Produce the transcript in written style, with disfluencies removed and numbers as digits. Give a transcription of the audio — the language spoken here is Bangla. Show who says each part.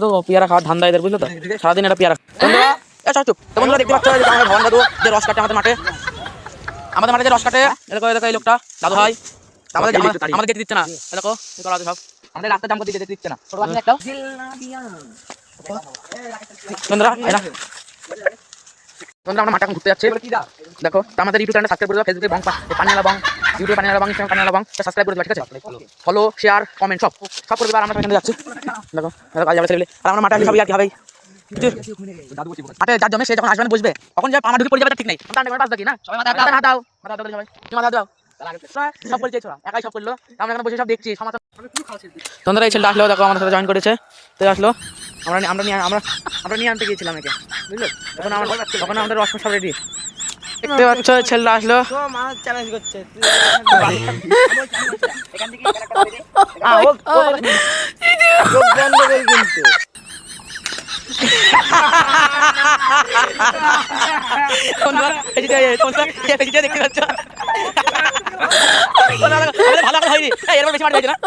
Speaker 1: তো পেয়ারা খাওয়ার ধান্দা এদের, বুঝলো তো, সারাদিন এটা পেয়ারা। বন্ধুরা চুপ, তো বন্ধুরা দেখতে পাচ্ছ আমাদের ভগবান দাদু যে রস কাটে আমাদের মাঠে যে রস কাটে, দেখো এই লোকটা দাদু ভাই আমাদের যেতে দিচ্ছে না। দেখো সব আমাদের রাস্তা জাম করে দিতে দিচ্ছে না। বন্ধুরা আমরা মাঠে এখন ঘুরতে যাচ্ছি। দেখো আমাদের ইউটিউব চ্যানেল সাবস্ক্রাইব করে দাও, ফেসবুকে পানিয়ালা বং, ইউটিউবে পানিয়ালা বং, ইনস্টাগ্রামে পানিয়ালা বং, সাবস্ক্রাইব করে দাও, ঠিক আছে? ফলো, শেয়ার, কমেন্ট সব করে দিবা। আমরা এখানে যাচ্ছি। দেখো কাজ যাবে ছেলে, আর আমরা মাঠে সবাই আর কি হবে মাঠে যার জন্য সে যখন আসবে বসবে তখন যে আমার ঢুকে পড়ে যাবে ঠিক নেই। পাঁচ বাকি না, হাত দাও সব পরিচয় ছোড়া একাই সব করলো। আমরা এখানে বসে সব দেখছি সমাচার। তোমরা এই ছেলেটা আসলো, দেখো আমাদের সাথে জয়েন করেছে, তো আসলো। আমরা নিয়ে আনতে গিয়েছিলাম একে, বুঝলে? তখন আমাদের রস সব রেডি। দেখতে পাচ্ছ ছেলেটা আসলো, চ্যালেঞ্জ করছে। দেখতে পাচ্ছ ভালো হয়নি, এরকম বেশি মাঠ হয়েছে না।